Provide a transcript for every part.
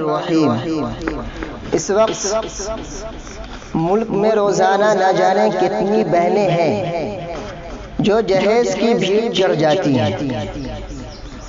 الرحیم۔ اس وقت ملک میں روزانہ نہ جانے کتنی بہنیں ہیں جو جہیز کی بھیڑ چڑھ جاتی ہیں،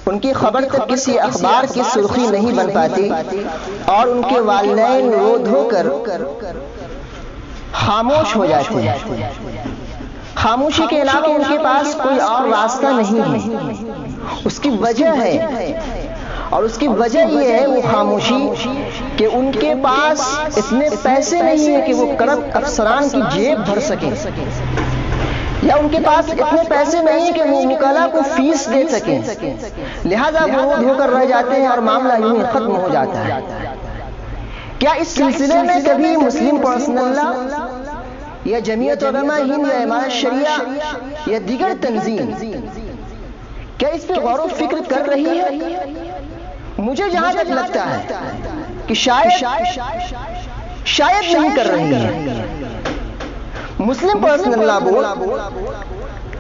ان کی خبر تک کسی اخبار کی سرخی نہیں بن پاتی اور ان کے والدین رو دھو کر خاموش ہو جاتے ہیں۔ خاموشی کے علاوہ ان کے پاس کوئی اور راستہ نہیں ہے۔ اس کی وجہ ہے، اور اس کی وجہ یہ ہے وہ خاموشی کہ ان کے پاس اتنے پیسے نہیں ہیں کہ وہ کرپٹ افسران کی جیب بھر سکیں، یا ان کے پاس اتنے پیسے نہیں ہیں کہ وہ وکلا کو فیس دے سکیں، لہذا وہ رو دھو کر رہ جاتے ہیں اور معاملہ یوں ہی ختم ہو جاتا ہے۔ کیا اس سلسلے میں کبھی مسلم پرسنل لا یا جمعیت علماء ہند یا امارت شریعہ یا دیگر تنظیم کیا اس پہ غور و فکر کر رہی ہے؟ مجھے جہاں تک لگتا ہے کہ شاید نہیں کر رہی ہے۔ مسلم پرسنل لا بورڈ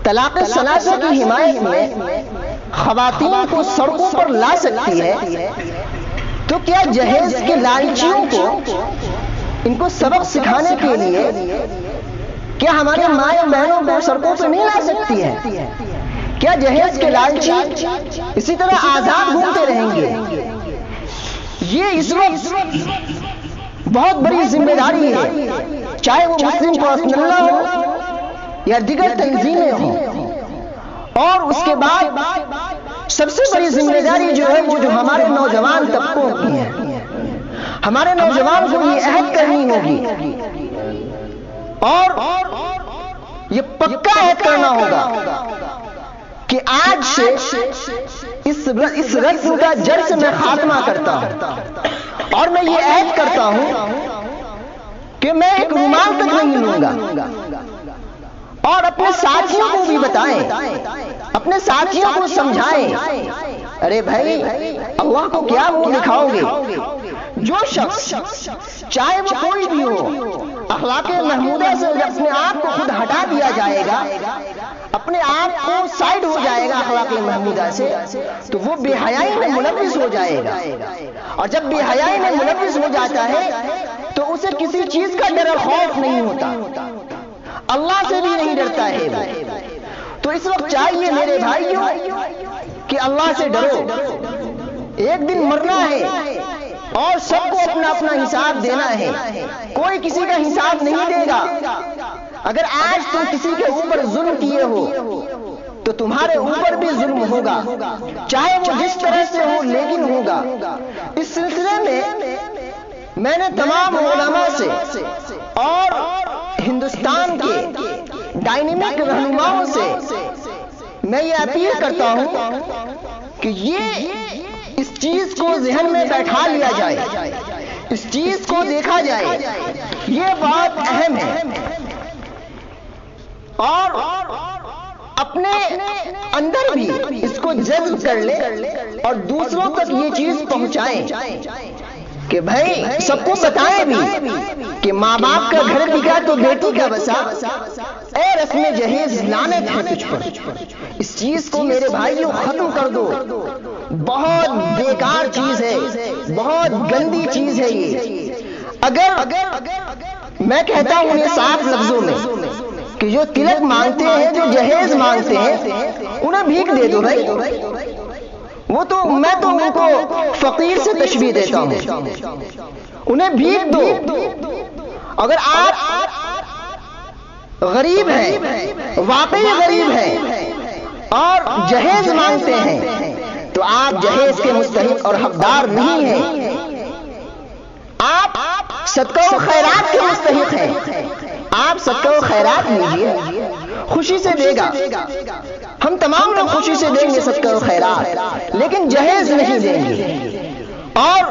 طلاق ثلاثہ کی حمایت میں خواتین کو سڑکوں پر لا سکتی ہے، تو کیا جہیز کے لالچیوں کو ان کو سبق سکھانے کے لیے کیا ہمارے مائیں بہنوں کو سڑکوں پر نہیں لا سکتی ہے؟ کیا جہیز کے لالچی اسی طرح آزاد گھومتے رہیں گے؟ یہ اس وقت بہت بڑی ذمہ داری ہے، چاہے وہ مسلم پرسنل لا ہو یا دیگر تنظیمیں ہوں۔ اور اس کے بعد سب سے بڑی ذمہ داری جو ہے وہ جو ہمارے نوجوان طبقوں کی ہے۔ ہمارے نوجوان کو یہ عہد کرنی ہوگی اور یہ پکا عہد کرنا ہوگا کہ آج سے اس رسم کا جڑ سے میں خاتمہ کرتا ہوں، اور میں یہ عہد کرتا ہوں کہ میں ایک رومال تک نہیں لوں گا۔ اور اپنے ساتھیوں کو بھی بتائیں، اپنے ساتھیوں کو سمجھائیں، ارے بھائی اللہ کو کیا منہ دکھاؤ گے؟ جو شخص چاہے وہ کوئی بھی ہو، اخلاق محمودہ سے اپنے آپ کو خود ہٹا دیا جائے گا، اپنے آپ کو سائڈ ہو جائے گا اخلاق محمودہ سے، تو وہ بے حیائی میں ملوث ہو جائے گا۔ اور جب بے حیائی میں ملوث ہو جاتا ہے تو اسے کسی چیز کا ڈر خوف نہیں ہوتا، اللہ سے بھی نہیں ڈرتا ہے وہ۔ تو اس وقت چاہیے میرے بھائیوں کہ اللہ سے ڈرو، ایک دن مرنا ہے اور سب کو اپنا اپنا حساب دینا ہے، کوئی کسی کا حساب نہیں دے گا۔ اگر آج تم کسی کے اوپر ظلم کیے ہو تو تمہارے اوپر بھی ظلم ہوگا، چاہے وہ جس طرح سے ہو لیکن ہوگا۔ اس سلسلے میں نے تمام علماء سے اور ہندوستان کے ڈائنامک رہنماؤں سے میں یہ اپیل کرتا ہوں کہ یہ اس چیز کو ذہن میں بیٹھا لیا جائے، اس چیز کو دیکھا جائے، یہ بات اہم ہے، اور اپنے اندر بھی اس کو جذب کر لے اور دوسروں تک یہ چیز پہنچائیں کہ بھائی سب کو بتائیں بھی کہ ماں باپ کا گھر بکا تو بیٹی کا بسا، اے رسم جہیز لعنت ہے تجھ پر۔ اس چیز کو میرے بھائیوں ختم کر دو، بہت بیکار چیز ہے، بہت گندی چیز ہے یہ۔ اگر میں کہتا ہوں یہ صاف لفظوں میں کہ جو تلک مانگتے ہیں، جو جہیز مانگتے ہیں، انہیں بھیک دے دو بھائی، وہ تو میں تو ان کو فقیر سے تشبیہ دیتا ہوں، انہیں بھیک دو۔ اگر آپ غریب ہیں، واقعی غریب ہیں اور جہیز مانگتے ہیں تو آپ جہیز کے مستحق اور حقدار نہیں ہیں، آپ صدقہ و خیرات کے مستحق ہیں۔ آپ صدقہ و خیرات لیجیے، خوشی سے دے گا، ہم تمام لوگ خوشی سے دیں گے صدقہ و خیرات، لیکن جہیز نہیں دیں گے۔ اور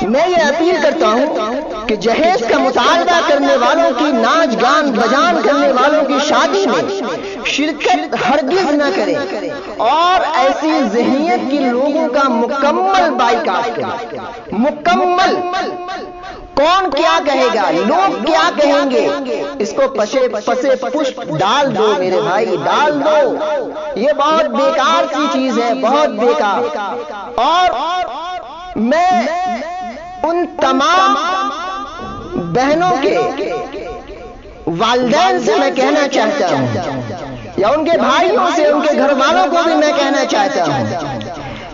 میں یہ اپیل کرتا ہوں کہ جہیز کا مطالبہ کرنے والوں کی، ناچ گان بجان کرنے والوں کی شادی میں شرکت ہرگز نہ کریں، اور ایسی ذہنیت کے لوگوں کا مکمل بائیکاٹ کریں، مکمل۔ کون کیا کہے گا، لوگ کیا کہیں گے، اس کو پسے پشت ڈال دو میرے بھائی، ڈال دو۔ یہ بہت بیکار سی چیز ہے، بہت بیکار۔ اور میں ان تمام بہنوں کے والدین سے میں کہنا چاہتا ہوں، یا ان کے بھائیوں سے، ان کے گھر والوں کو بھی میں کہنا چاہتا ہوں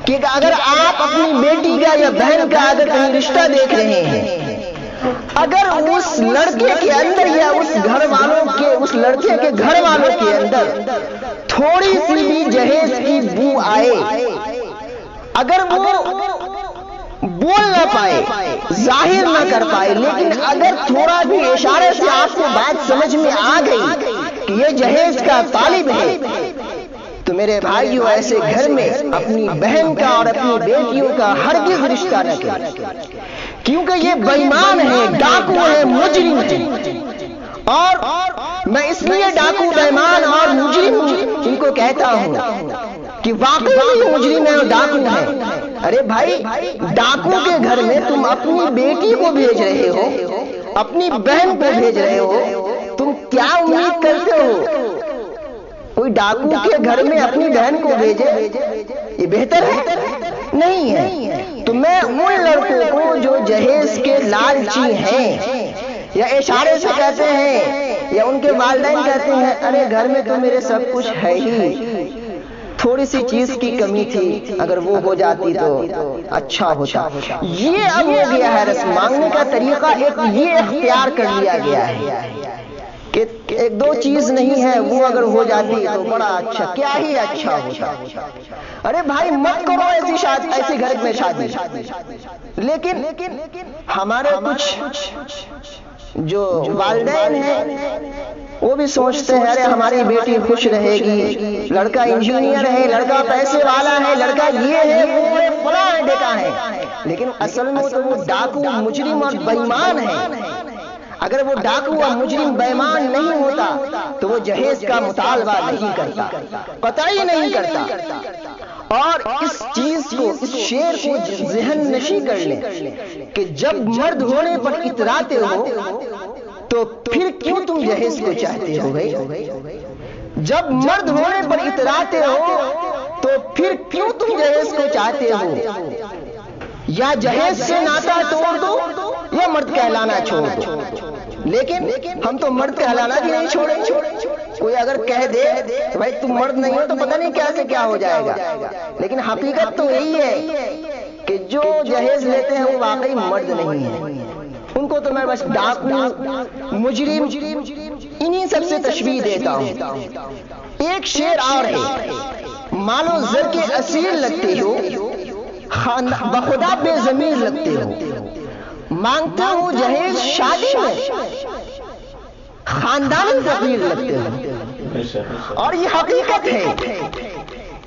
کہ اگر آپ اپنی بیٹی کا یا بہن کا اگر کہیں رشتہ دیکھ رہے ہیں، اگر اس لڑکے کے اندر یا اس گھر والوں کے، اس لڑکے کے گھر والوں کے اندر تھوڑی سی بھی جہیز کی بو آئے، اگر وہ بول نہ پائے، ظاہر نہ کر پائے، لیکن اگر تھوڑا بھی اشارے سے آپ کو بات سمجھ میں آ گئی کہ یہ جہیز کا طالب ہے، تو میرے بھائیو ایسے گھر میں اپنی بہن کا اور اپنی بیٹیوں کا ہرگز رشتہ نہ کریں، کیونکہ یہ بے ایمان ہے، ڈاکو ہے، مجرم ہے۔ اور میں اس لیے ڈاکو، بے ایمان اور مجرم ان کو کہتا ہوں کہ واقعی یہ مجرم ہے اور ڈاکو ہے۔ ارے بھائی، ڈاکو کے گھر میں تم اپنی بیٹی کو بھیج رہے ہو، اپنی بہن کو بھیج رہے ہو، تم کیا امید کرتے ہو کوئی ڈاکو کے گھر میں اپنی بہن کو بھیجے؟ یہ بہتر ہے؟ نہیں ہے۔ تو میں ان لڑکوں کو جو جہیز کے لالچی ہیں، یا اشارے سے کہتے ہیں، یا ان کے والدین کہتے ہیں ارے گھر میں تو میرے سب کچھ ہے ہی، تھوڑی سی چیز کی کمی تھی، اگر وہ ہو جاتی تو اچھا ہوتا، یہ اب ہو گیا ہے رسم مانگنے کا طریقہ، یہ اختیار کر لیا گیا ہے کہ ایک دو چیز نہیں ہے، وہ اگر ہو جاتی تو بڑا اچھا، کیا ہی اچھا ہوتا۔ ارے بھائی مت کرو ایسی گھر میں شادی۔ لیکن ہمارے کچھ جو والدین ہیں وہ بھی سوچتے ہیں ارے ہماری بیٹی خوش رہے گی، لڑکا انجینئر ہے، لڑکا پیسے والا ہے، لڑکا یہ ہے، وہ ہے، فلاں ہے، ڈیکا ہے، لیکن اصل میں تو وہ ڈاکو، مجرم اور بے ایمان ہے۔ اگر وہ ڈاکو اور مجرم بے ایمان نہیں ہوتا تو وہ جہیز کا مطالبہ نہیں کرتا، قطعی نہیں کرتا۔ اور اس چیز کو، اس شعر کو ذہن نشی کر لیں کہ جب مرد ہونے پر اتراتے ہو تو پھر کیوں تم جہیز کو چاہتے ہو گئے؟ جب مرد ہونے پر اتراتے ہو تو پھر کیوں تم جہیز کو چاہتے ہو؟ یا جہیز سے ناتا توڑ دو یا مرد کہلانا چھوڑ دو۔ لیکن ہم تو مرد کہلانا بھی نہیں چھوڑیں گے۔ کوئی اگر کہہ دے کہ بھائی تم مرد نہیں ہو تو پتہ نہیں کیا سے کیا ہو جائے گا، لیکن حقیقت تو یہی ہے کہ جو جہیز لیتے ہیں وہ واقعی مرد نہیں ہیں۔ ان کو تو میں بس ڈاکو، مجرم، انہی سب سے تشبیہ دیتا ہوں۔ ایک شعر اور ہے، مالو زر کے اسیر لگتے ہو، بخدا بے ضمیر لگتے ہو، مانگتا ہوں جہیز شادی میں، خاندانی فقیر لگتے ہو۔ اور یہ حقیقت ہے،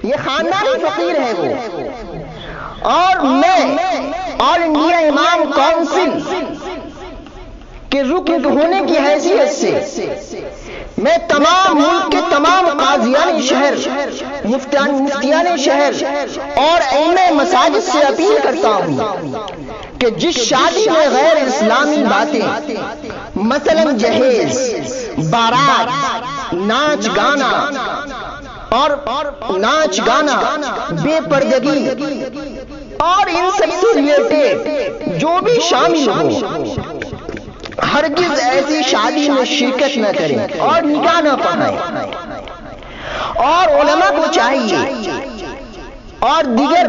یہ خاندانی فقیر ہے وہ۔ اور میں آل انڈیا امام کونسل کے رکن ہونے کی حیثیت سے میں تمام ملک کے تمام قاضیان شہر، مفتیان شہر اور ائمہ مساجد سے اپیل کرتا ہوں کہ جس شادی میں غیر اسلامی باتیں، مثلا جہیز، بارات، ناچ گانا اور ناچ گانا، بے پردگی اور ان سب سے ریلیٹڈ جو بھی شامل ہو، ہرگز ایسی شادی میں شرکت نہ کریں اور نکاح نہ پڑھائیں۔ اور علماء کو چاہیے اور دیگر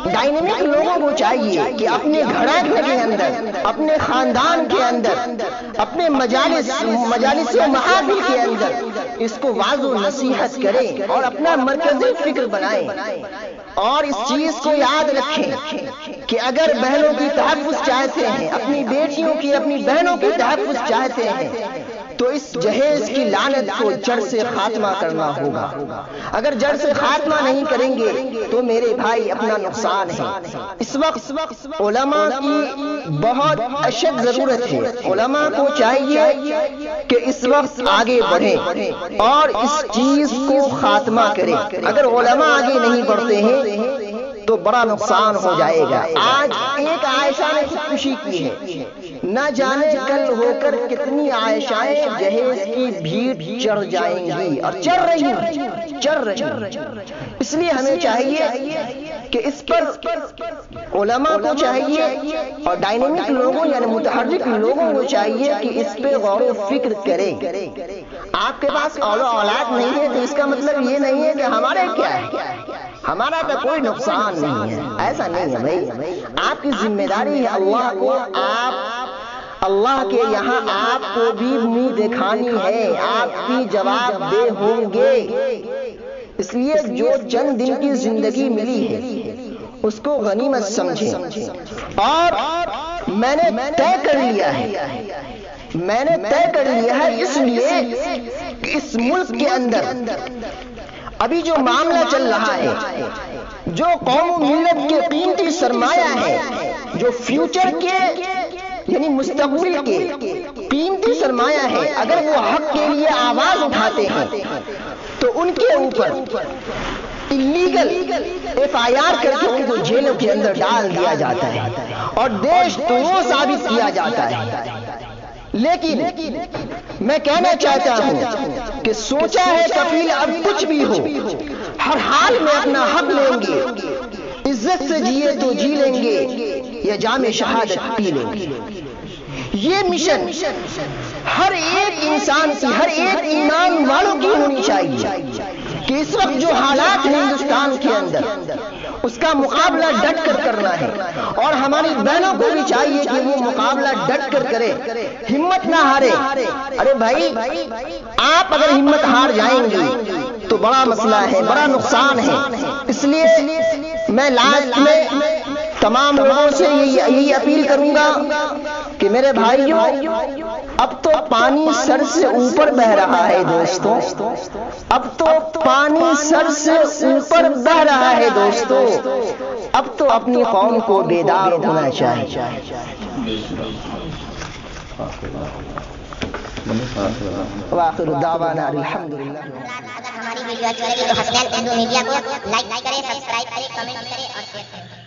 ڈائنامک لوگوں کو چاہیے کہ اپنے گھرانے کے اندر، اپنے خاندان کے اندر، اپنے مجالس و محافل کے اندر اس کو واضح و نصیحت کریں اور اپنا مرکزی فکر بنائیں۔ اور اس چیز کو یاد رکھیں کہ اگر بہنوں کی تحفظ چاہتے ہیں، اپنی بیٹیوں کی، اپنی بہنوں کی تحفظ چاہتے ہیں تو اس جہیز کی لعنت کو جڑ سے خاتمہ کرنا ہوگا۔ اگر جڑ سے خاتمہ نہیں کریں گے تو میرے بھائی اپنا نقصان ہے۔ اس وقت علماء کی بہت اشد ضرورت ہے۔ علماء کو چاہیے کہ اس وقت آگے بڑھیں اور اس چیز کو خاتمہ کریں۔ اگر علماء آگے نہیں بڑھتے ہیں تو بڑا نقصان ہو جائے گا۔ آج ایک عائشہ نے خودکشی کی ہے، نہ جانے کل ہو کر کتنی عائشائیں جہیز کی بھیڑ چڑھ جائیں گی، اور چڑھ رہی ہیں۔ اس لیے ہمیں چاہیے کہ اس پر علماء کو چاہیے اور ڈائنامک لوگوں یعنی متحرک لوگوں کو چاہیے کہ اس پہ غور و فکر کریں۔ آپ کے پاس اولاد نہیں ہے تو اس کا مطلب یہ نہیں ہے کہ ہمارے کیا ہے، ہمارا تو کوئی نقصان نہیں ہے، ایسا نہیں ہے بھائی۔ آپ کی ذمہ داری ہے اللہ کو، آپ اللہ کے یہاں آپ کو بھی منہ دکھانی ہے، آپ بھی جواب دہ ہوں گے۔ اس لیے جو چند دن کی زندگی ملی ہے اس کو غنیمت سمجھیں، اور میں نے طے کر لیا ہے اس لیے کہ اس ملک کے اندر ابھی جو معاملہ چل رہا ہے، جو قوم و ملت کے قیمتی سرمایہ ہے، جو فیوچر کے یعنی مستقبل کے قیمتی سرمایہ ہے، اگر وہ حق کے لیے آواز اٹھاتے ہیں تو ان کے اوپر اللیگل FIR کر کے ان کو جیلوں کے اندر ڈال دیا جاتا ہے اور دیش توڑ ثابت کیا جاتا ہے۔ لیکن میں کہنا چاہتا ہوں کہ سوچا ہے کفیل اب کچھ بھی ہو، ہر حال میں اپنا حق لیں گے، عزت سے جیے تو جی لیں گے یا جام شہادت پی لیں گے۔ یہ مشن ہر ایک انسان کی، ہر ایک ایمان والوں کی ہونی چاہیے کہ اس وقت جو حالات ہیں ہندوستان کے اندر اس کا مقابلہ ڈٹ کر کرنا ہے، اور ہماری بہنوں کو بھی چاہیے کہ وہ مقابلہ ڈٹ کر کرے، ہمت نہ ہارے۔ ارے بھائی، آپ اگر ہمت ہار جائیں گے تو بڑا مسئلہ ہے، بڑا نقصان ہے۔ اس لیے میں لاسٹ میں تمام لوگوں سے یہی اپیل کروں گا کہ میرے بھائیوں، اب تو پانی سر سے اوپر بہ رہا ہے دوستو، اب تو پانی سر سے اوپر بہ رہا ہے دوستو، اب تو اپنی قوم کو بیدار ہونا چاہیے۔ وآخر دعوانا الحمدللہ۔ اگر ہماری ویڈیو اچھی لگے تو حسنین اردو میڈیا کو لائک کریں، سبسکرائب کریں، کمنٹ کریں اور شیئر کریں۔